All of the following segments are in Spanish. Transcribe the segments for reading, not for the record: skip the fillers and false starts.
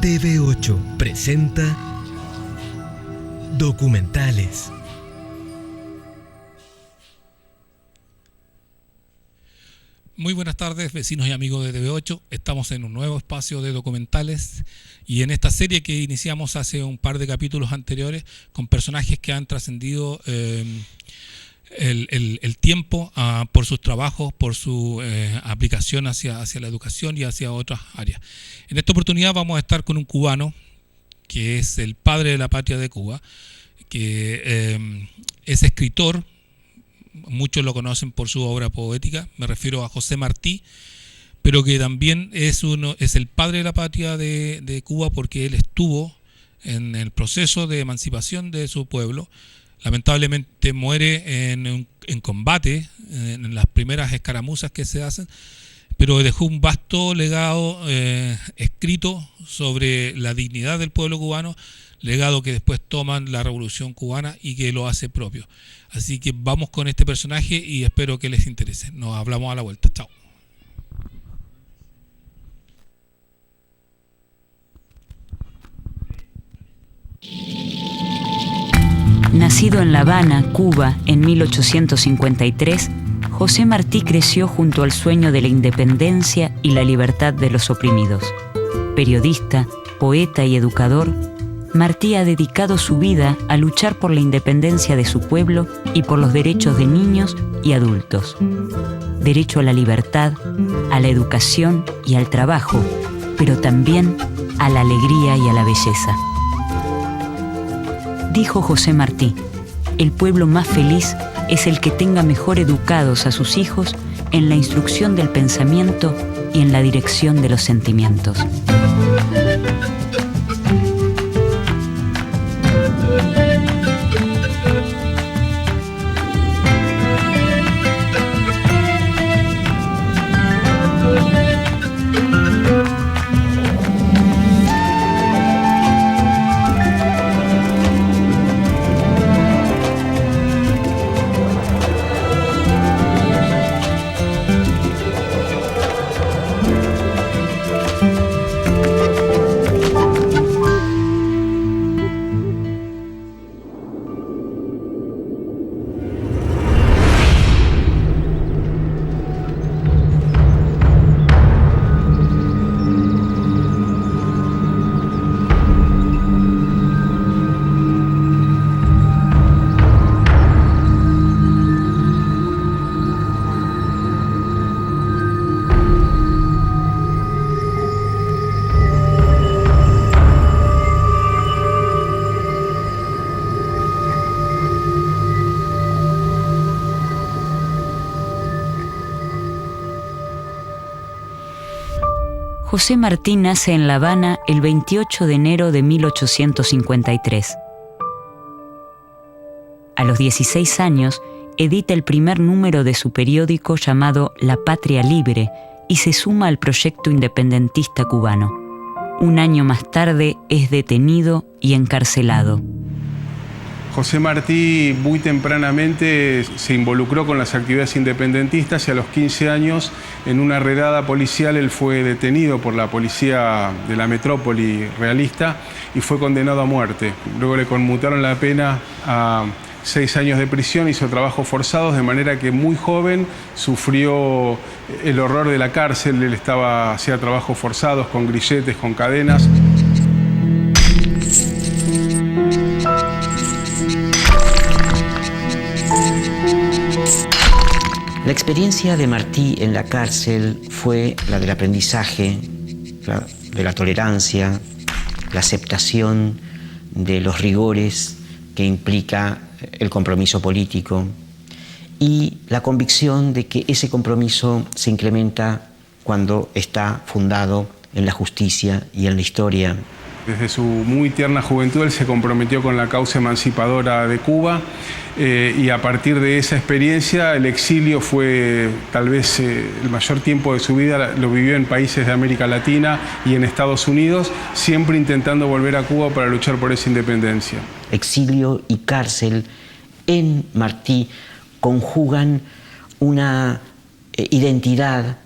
TV8 presenta Documentales. Muy buenas tardes, vecinos y amigos de TV8. Estamos en un nuevo espacio de documentales y en esta serie que iniciamos hace un par de capítulos anteriores con personajes que han trascendido el tiempo por sus trabajos, por su aplicación hacia la educación y hacia otras áreas. En esta oportunidad vamos a estar con un cubano que es el padre de la patria de Cuba, que es escritor. Muchos lo conocen por su obra poética, me refiero a José Martí, pero que también es el padre de la patria de Cuba porque él estuvo en el proceso de emancipación de su pueblo. Lamentablemente muere en combate, en las primeras escaramuzas que se hacen, pero dejó un vasto legado escrito sobre la dignidad del pueblo cubano, legado que después toman la Revolución Cubana y que lo hace propio. Así que vamos con este personaje y espero que les interese. Nos hablamos a la vuelta. Chao. Nacido en La Habana, Cuba, en 1853, José Martí creció junto al sueño de la independencia y la libertad de los oprimidos. Periodista, poeta y educador, Martí ha dedicado su vida a luchar por la independencia de su pueblo y por los derechos de niños y adultos. Derecho a la libertad, a la educación y al trabajo, pero también a la alegría y a la belleza. Dijo José Martí: el pueblo más feliz es el que tenga mejor educados a sus hijos en la instrucción del pensamiento y en la dirección de los sentimientos. José Martí nace en La Habana el 28 de enero de 1853. A los 16 años, edita el primer número de su periódico llamado La Patria Libre y se suma al proyecto independentista cubano. Un año más tarde es detenido y encarcelado. José Martí muy tempranamente se involucró con las actividades independentistas y a los 15 años, en una redada policial, él fue detenido por la policía de la metrópoli realista y fue condenado a muerte. Luego le conmutaron la pena a 6 años de prisión, hizo trabajos forzados, de manera que muy joven sufrió el horror de la cárcel. Él hacía trabajos forzados con grilletes, con cadenas. La experiencia de Martí en la cárcel fue la del aprendizaje, de la tolerancia, la aceptación de los rigores que implica el compromiso político y la convicción de que ese compromiso se incrementa cuando está fundado en la justicia y en la historia. Desde su muy tierna juventud él se comprometió con la causa emancipadora de Cuba y a partir de esa experiencia el exilio fue tal vez el mayor tiempo de su vida, lo vivió en países de América Latina y en Estados Unidos, siempre intentando volver a Cuba para luchar por esa independencia. Exilio y cárcel en Martí conjugan una identidad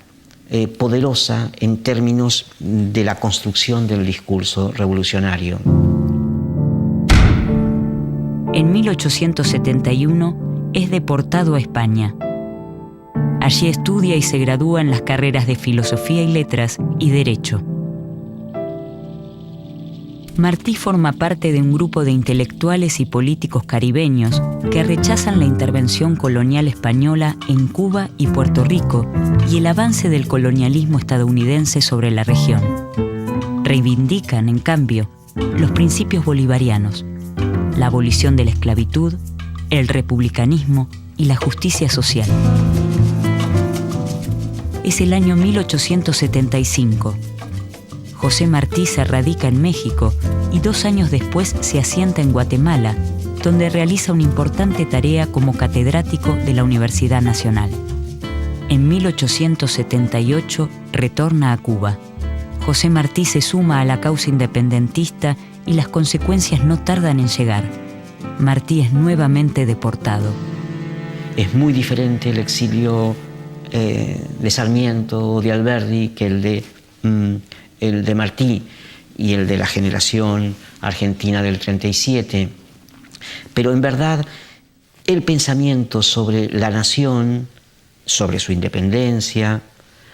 poderosa en términos de la construcción del discurso revolucionario. En 1871 es deportado a España. Allí estudia y se gradúa en las carreras de Filosofía y Letras y Derecho. Martí forma parte de un grupo de intelectuales y políticos caribeños que rechazan la intervención colonial española en Cuba y Puerto Rico y el avance del colonialismo estadounidense sobre la región. Reivindican, en cambio, los principios bolivarianos: la abolición de la esclavitud, el republicanismo y la justicia social. Es el año 1875. José Martí se radica en México y 2 años después se asienta en Guatemala, donde realiza una importante tarea como catedrático de la Universidad Nacional. En 1878 retorna a Cuba. José Martí se suma a la causa independentista y las consecuencias no tardan en llegar. Martí es nuevamente deportado. Es muy diferente el exilio de Sarmiento o de Alberdi que el de Martí y el de la generación argentina del 37. Pero en verdad el pensamiento sobre la nación, sobre su independencia,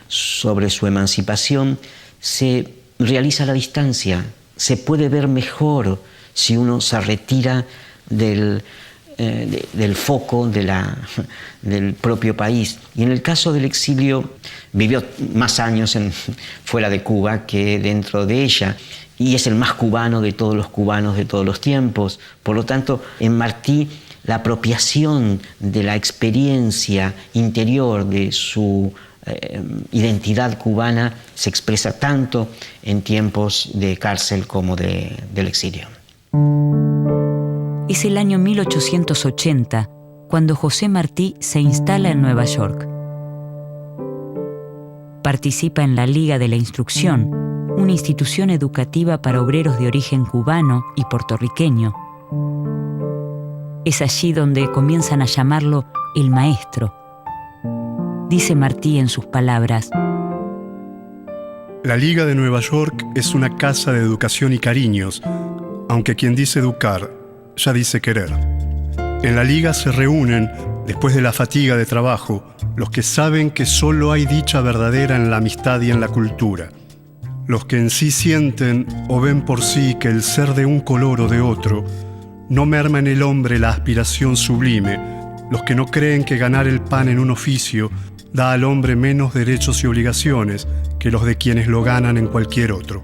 sobre su emancipación, se realiza a la distancia. Se puede ver mejor si uno se retira del foco del propio país. Y en el caso del exilio, vivió más años fuera de Cuba que dentro de ella, y es el más cubano de todos los cubanos de todos los tiempos. Por lo tanto, en Martí, la apropiación de la experiencia interior de su identidad cubana se expresa tanto en tiempos de cárcel como del exilio. Es el año 1880 cuando José Martí se instala en Nueva York. Participa en la Liga de la Instrucción, una institución educativa para obreros de origen cubano y puertorriqueño. Es allí donde comienzan a llamarlo el maestro. Dice Martí en sus palabras: La Liga de Nueva York es una casa de educación y cariños, aunque quien dice educar ya dice querer. En la Liga se reúnen, después de la fatiga de trabajo, los que saben que solo hay dicha verdadera en la amistad y en la cultura. Los que en sí sienten o ven por sí que el ser de un color o de otro no merma en el hombre la aspiración sublime. Los que no creen que ganar el pan en un oficio da al hombre menos derechos y obligaciones que los de quienes lo ganan en cualquier otro.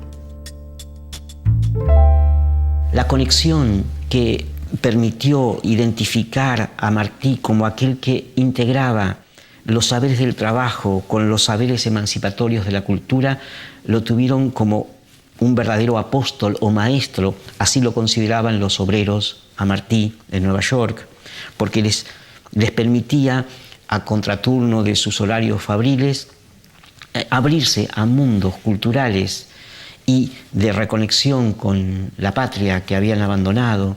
La conexión que permitió identificar a Martí como aquel que integraba los saberes del trabajo con los saberes emancipatorios de la cultura, lo tuvieron como un verdadero apóstol o maestro. Así lo consideraban los obreros a Martí en Nueva York, porque les permitía, a contraturno de sus horarios fabriles, abrirse a mundos culturales y de reconexión con la patria que habían abandonado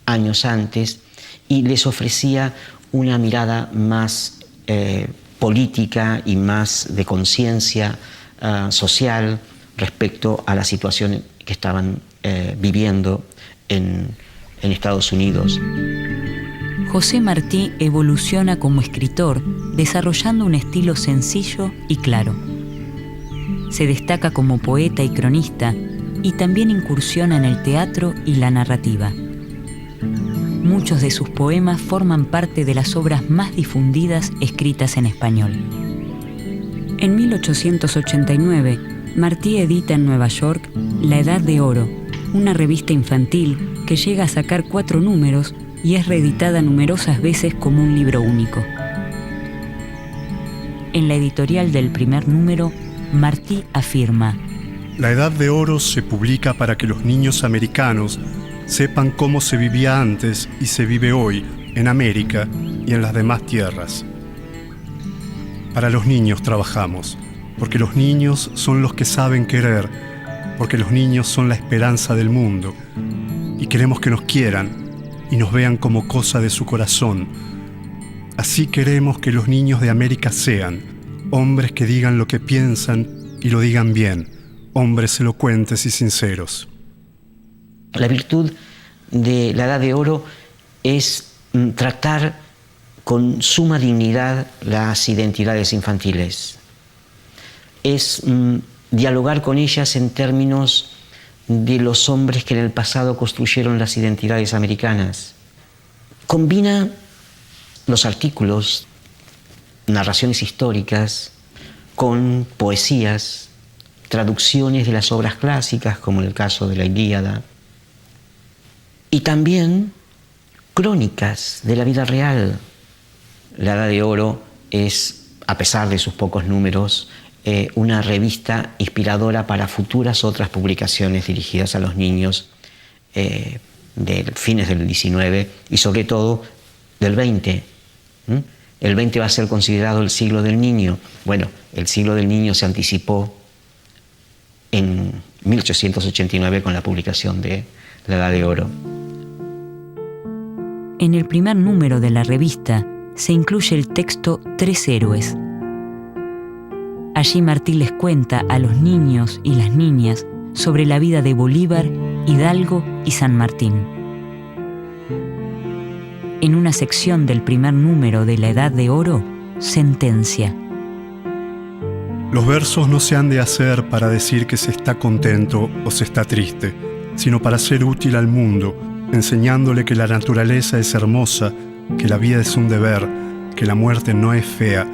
años antes, y les ofrecía una mirada más política y más de conciencia social respecto a la situación que estaban viviendo en Estados Unidos. José Martí evoluciona como escritor, desarrollando un estilo sencillo y claro. Se destaca como poeta y cronista y también incursiona en el teatro y la narrativa. Muchos de sus poemas forman parte de las obras más difundidas escritas en español. En 1889, Martí edita en Nueva York La Edad de Oro, una revista infantil que llega a sacar 4 números y es reeditada numerosas veces como un libro único. En la editorial del primer número, Martí afirma: La Edad de Oro se publica para que los niños americanos sepan cómo se vivía antes y se vive hoy en América y en las demás tierras. Para los niños trabajamos, porque los niños son los que saben querer, porque los niños son la esperanza del mundo, y queremos que nos quieran y nos vean como cosa de su corazón. Así queremos que los niños de América sean, hombres que digan lo que piensan y lo digan bien, hombres elocuentes y sinceros. La virtud de la Edad de Oro es tratar con suma dignidad las identidades infantiles. Es dialogar con ellas en términos de los hombres que en el pasado construyeron las identidades americanas. Combina los artículos, narraciones históricas, con poesías, traducciones de las obras clásicas, como en el caso de la Ilíada, y también crónicas de la vida real. La Edad de Oro es, a pesar de sus pocos números, una revista inspiradora para futuras otras publicaciones dirigidas a los niños de fines del XIX y sobre todo del XX. El XX va a ser considerado el siglo del niño. Bueno, el siglo del niño se anticipó en 1889 con la publicación de La Edad de Oro. En el primer número de la revista se incluye el texto Tres héroes. Allí Martí les cuenta a los niños y las niñas sobre la vida de Bolívar, Hidalgo y San Martín. En una sección del primer número de La Edad de Oro, sentencia: Los versos no se han de hacer para decir que se está contento o se está triste, sino para ser útil al mundo, enseñándole que la naturaleza es hermosa, que la vida es un deber, que la muerte no es fea,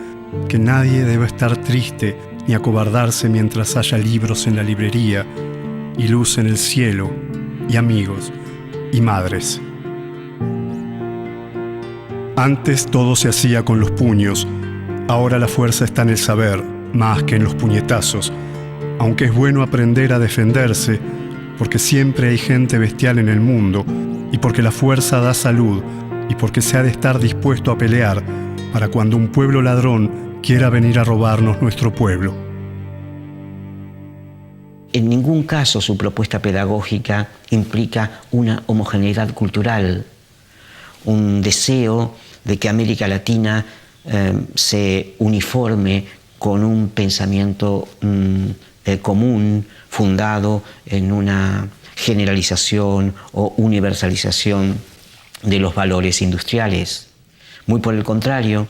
que nadie debe estar triste ni acobardarse mientras haya libros en la librería, y luz en el cielo, y amigos, y madres. Antes todo se hacía con los puños, ahora la fuerza está en el saber, más que en los puñetazos, aunque es bueno aprender a defenderse, porque siempre hay gente bestial en el mundo, y porque la fuerza da salud, y porque se ha de estar dispuesto a pelear para cuando un pueblo ladrón quiera venir a robarnos nuestro pueblo. En ningún caso su propuesta pedagógica implica una homogeneidad cultural, un deseo de que América Latina se uniforme con un pensamiento común, fundado en una generalización o universalización de los valores industriales. Muy por el contrario,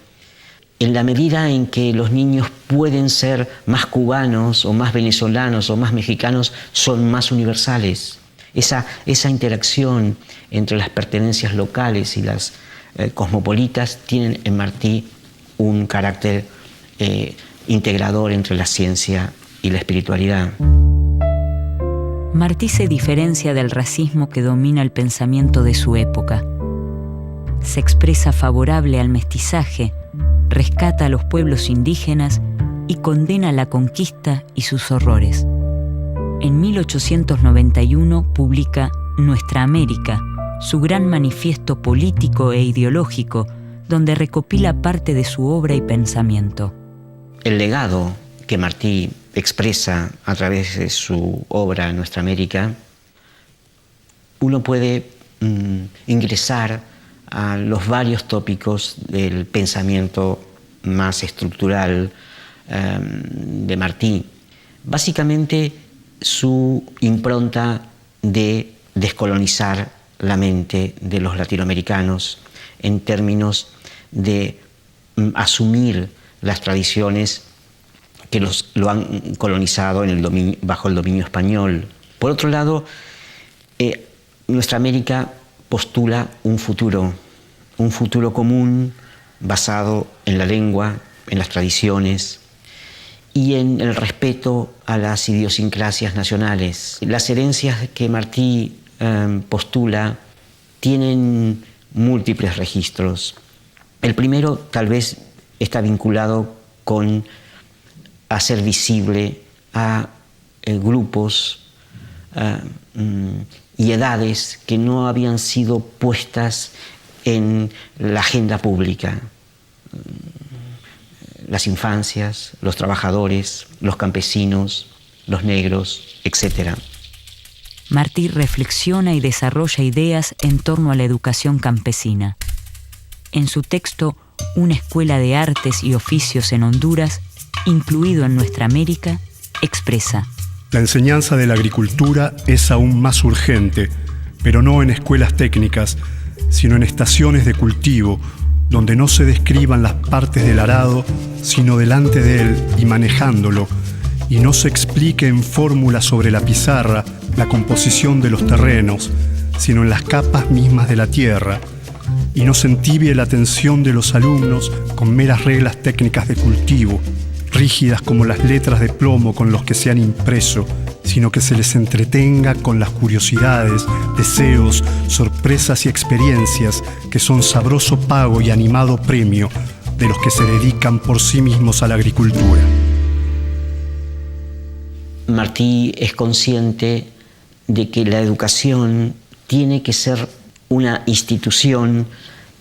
en la medida en que los niños pueden ser más cubanos o más venezolanos o más mexicanos, son más universales. Esa interacción entre las pertenencias locales y las cosmopolitas tienen en Martí un carácter integrador entre la ciencia y la espiritualidad. Martí se diferencia del racismo que domina el pensamiento de su época. Se expresa favorable al mestizaje, rescata a los pueblos indígenas y condena la conquista y sus horrores. En 1891 publica Nuestra América, su gran manifiesto político e ideológico, donde recopila parte de su obra y pensamiento. El legado que Martí expresa a través de su obra Nuestra América, uno puede ingresar a los varios tópicos del pensamiento más estructural de Martí. Básicamente, su impronta de descolonizar la mente de los latinoamericanos en términos de asumir las tradiciones que lo han colonizado bajo el dominio español. Por otro lado, Nuestra América postula un futuro común basado en la lengua, en las tradiciones y en el respeto a las idiosincrasias nacionales. Las herencias que Martí postula tienen múltiples registros. El primero tal vez está vinculado con hacer visible a grupos y edades que no habían sido puestas en la agenda pública. Las infancias, los trabajadores, los campesinos, los negros, etc. Martí reflexiona y desarrolla ideas en torno a la educación campesina. En su texto Una escuela de artes y oficios en Honduras, incluido en nuestra América, expresa: La enseñanza de la agricultura es aún más urgente, pero no en escuelas técnicas, sino en estaciones de cultivo, donde no se describan las partes del arado, sino delante de él y manejándolo, y no se explique en fórmulas sobre la pizarra la composición de los terrenos, sino en las capas mismas de la tierra, y no se entibie la atención de los alumnos con meras reglas técnicas de cultivo, rígidas como las letras de plomo con los que se han impreso, sino que se les entretenga con las curiosidades, deseos, sorpresas y experiencias que son sabroso pago y animado premio de los que se dedican por sí mismos a la agricultura. Martí es consciente de que la educación tiene que ser una institución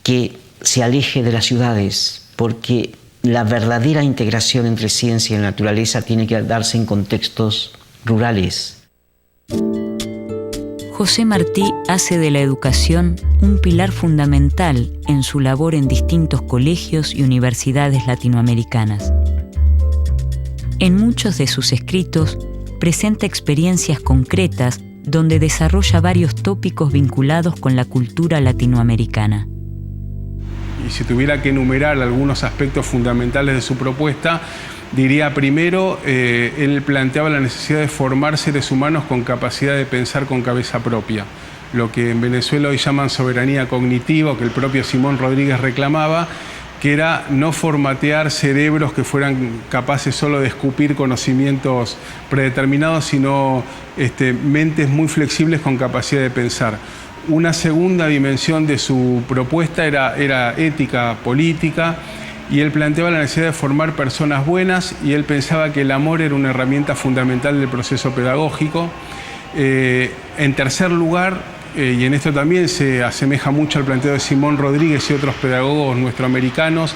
que se aleje de las ciudades, porque la verdadera integración entre ciencia y naturaleza tiene que darse en contextos rurales. José Martí hace de la educación un pilar fundamental en su labor en distintos colegios y universidades latinoamericanas. En muchos de sus escritos presenta experiencias concretas donde desarrolla varios tópicos vinculados con la cultura latinoamericana. Y si tuviera que enumerar algunos aspectos fundamentales de su propuesta, diría primero, él planteaba la necesidad de formar seres humanos con capacidad de pensar con cabeza propia, lo que en Venezuela hoy llaman soberanía cognitiva, que el propio Simón Rodríguez reclamaba, que era no formatear cerebros que fueran capaces solo de escupir conocimientos predeterminados, sino mentes muy flexibles con capacidad de pensar. Una segunda dimensión de su propuesta era ética política, y él planteaba la necesidad de formar personas buenas, y él pensaba que el amor era una herramienta fundamental del proceso pedagógico. En tercer lugar, y en esto también se asemeja mucho al planteo de Simón Rodríguez y otros pedagogos nuestroamericanos,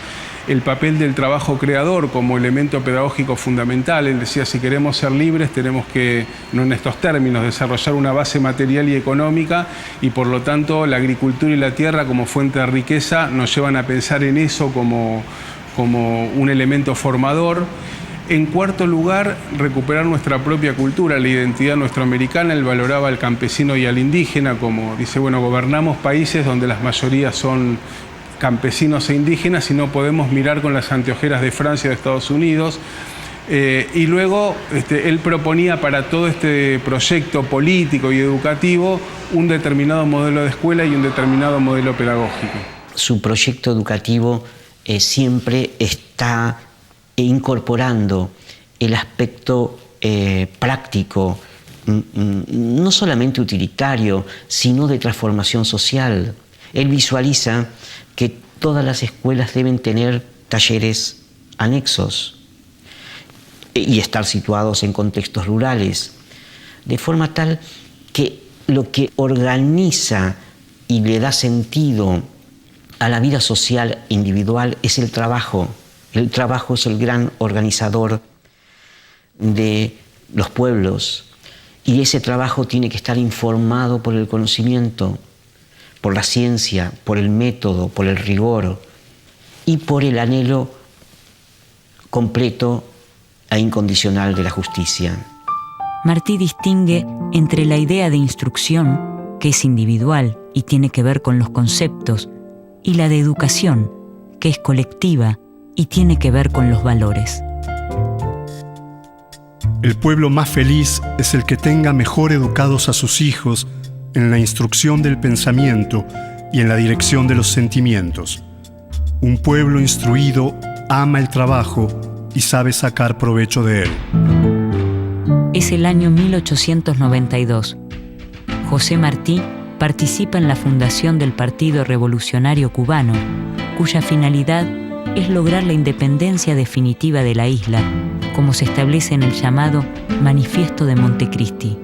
el papel del trabajo creador como elemento pedagógico fundamental. Él decía, si queremos ser libres tenemos que, no en estos términos, desarrollar una base material y económica, y por lo tanto la agricultura y la tierra como fuente de riqueza nos llevan a pensar en eso como un elemento formador. En cuarto lugar, recuperar nuestra propia cultura, la identidad nuestroamericana. Él valoraba al campesino y al indígena, como dice, bueno, gobernamos países donde las mayorías son campesinos e indígenas y no podemos mirar con las anteojeras de Francia o de Estados Unidos. Y luego él proponía para todo este proyecto político y educativo un determinado modelo de escuela y un determinado modelo pedagógico. Su proyecto educativo siempre está incorporando el aspecto práctico, no solamente utilitario, sino de transformación social. Él visualiza que todas las escuelas deben tener talleres anexos y estar situados en contextos rurales, de forma tal que lo que organiza y le da sentido a la vida social individual es el trabajo. El trabajo es el gran organizador de los pueblos, y ese trabajo tiene que estar informado por el conocimiento, por la ciencia, por el método, por el rigor y por el anhelo completo e incondicional de la justicia. Martí distingue entre la idea de instrucción, que es individual y tiene que ver con los conceptos, y la de educación, que es colectiva y tiene que ver con los valores. El pueblo más feliz es el que tenga mejor educados a sus hijos en la instrucción del pensamiento y en la dirección de los sentimientos. Un pueblo instruido ama el trabajo y sabe sacar provecho de él. Es el año 1892. José Martí participa en la fundación del Partido Revolucionario Cubano, cuya finalidad es lograr la independencia definitiva de la isla, como se establece en el llamado Manifiesto de Montecristi.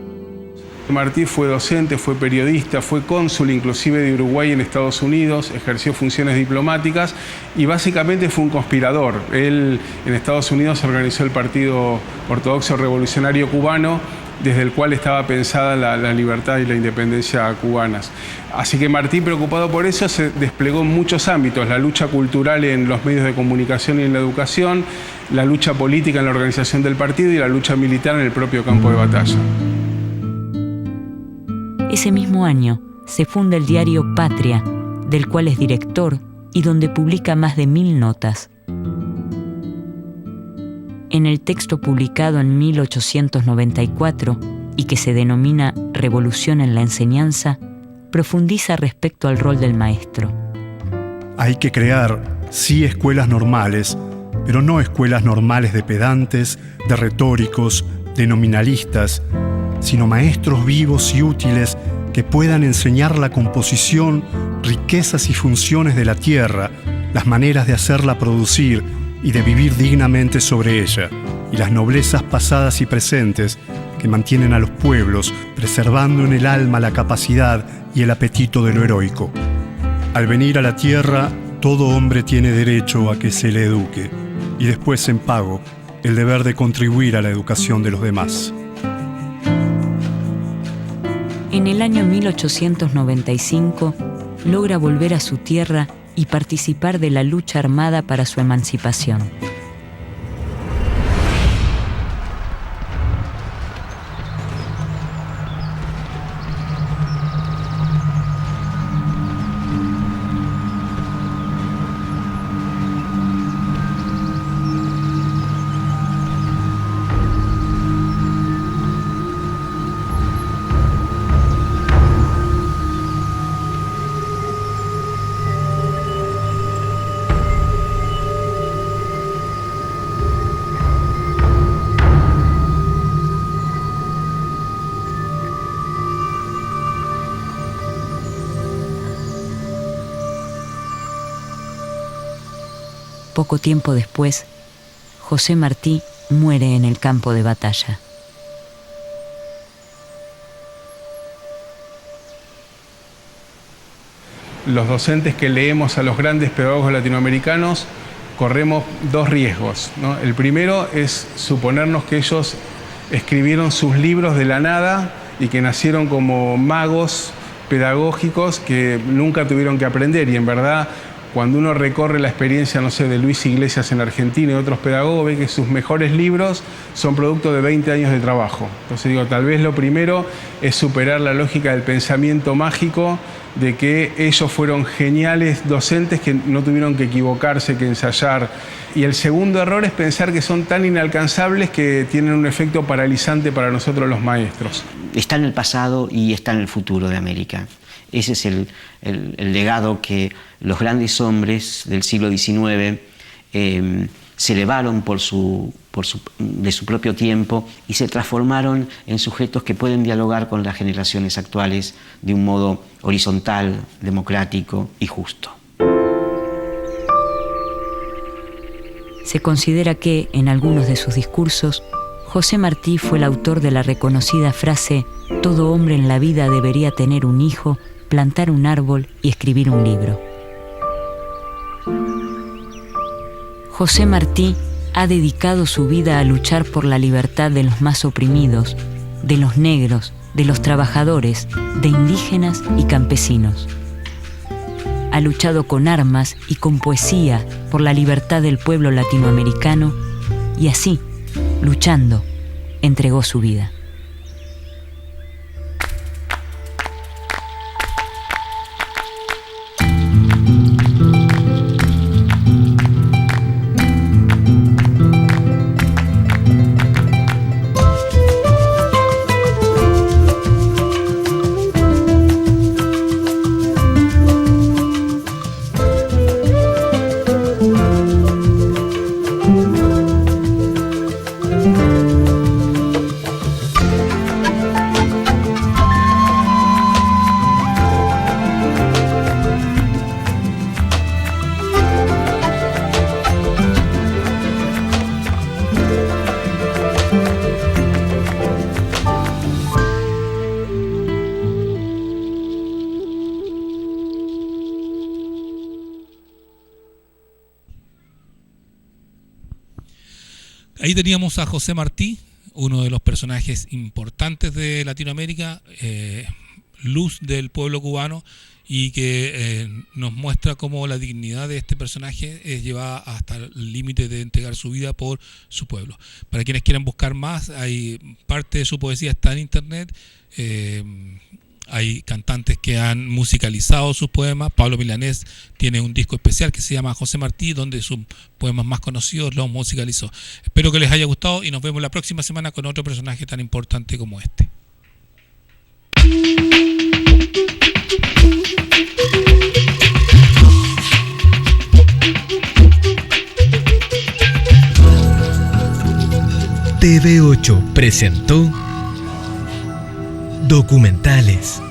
Martí fue docente, fue periodista, fue cónsul inclusive de Uruguay en Estados Unidos, ejerció funciones diplomáticas y básicamente fue un conspirador. Él en Estados Unidos organizó el Partido Ortodoxo Revolucionario Cubano desde el cual estaba pensada la libertad y la independencia cubanas. Así que Martí, preocupado por eso, se desplegó en muchos ámbitos: la lucha cultural en los medios de comunicación y en la educación, la lucha política en la organización del partido y la lucha militar en el propio campo de batalla. Ese mismo año se funda el diario Patria, del cual es director y donde publica más de 1000 notas. En el texto publicado en 1894 y que se denomina Revolución en la Enseñanza, profundiza respecto al rol del maestro. Hay que crear, sí, escuelas normales, pero no escuelas normales de pedantes, de retóricos, de nominalistas, sino maestros vivos y útiles que puedan enseñar la composición, riquezas y funciones de la tierra, las maneras de hacerla producir y de vivir dignamente sobre ella, y las noblezas pasadas y presentes que mantienen a los pueblos, preservando en el alma la capacidad y el apetito de lo heroico. Al venir a la tierra, todo hombre tiene derecho a que se le eduque, y después, en pago, el deber de contribuir a la educación de los demás. En el año 1895 logra volver a su tierra y participar de la lucha armada para su emancipación. Poco tiempo después, José Martí muere en el campo de batalla. Los docentes que leemos a los grandes pedagogos latinoamericanos corremos dos riesgos, ¿no? El primero es suponernos que ellos escribieron sus libros de la nada y que nacieron como magos pedagógicos que nunca tuvieron que aprender, y en verdad, cuando uno recorre la experiencia, no sé, de Luis Iglesias en Argentina y otros pedagogos, ve que sus mejores libros son producto de 20 años de trabajo. Entonces digo, tal vez lo primero es superar la lógica del pensamiento mágico de que ellos fueron geniales docentes que no tuvieron que equivocarse, que ensayar. Y el segundo error es pensar que son tan inalcanzables que tienen un efecto paralizante para nosotros los maestros. Está en el pasado y está en el futuro de América. Ese es el legado que los grandes hombres del siglo XIX se elevaron de su propio tiempo y se transformaron en sujetos que pueden dialogar con las generaciones actuales de un modo horizontal, democrático y justo. Se considera que, en algunos de sus discursos, José Martí fue el autor de la reconocida frase «Todo hombre en la vida debería tener un hijo, plantar un árbol y escribir un libro». José Martí ha dedicado su vida a luchar por la libertad de los más oprimidos, de los negros, de los trabajadores, de indígenas y campesinos. Ha luchado con armas y con poesía por la libertad del pueblo latinoamericano y así, luchando, entregó su vida. Ahí teníamos a José Martí uno de los personajes importantes de Latinoamérica, luz del pueblo cubano, y que nos muestra cómo la dignidad de este personaje es llevada hasta el límite de entregar su vida por su pueblo. Para quienes quieran buscar más, hay parte de su poesía está en internet. Hay cantantes que han musicalizado sus poemas. Pablo Milanés tiene un disco especial que se llama José Martí, donde sus poemas más conocidos los musicalizó. Espero que les haya gustado y nos vemos la próxima semana con otro personaje tan importante como este. TV8 presentó Documentales.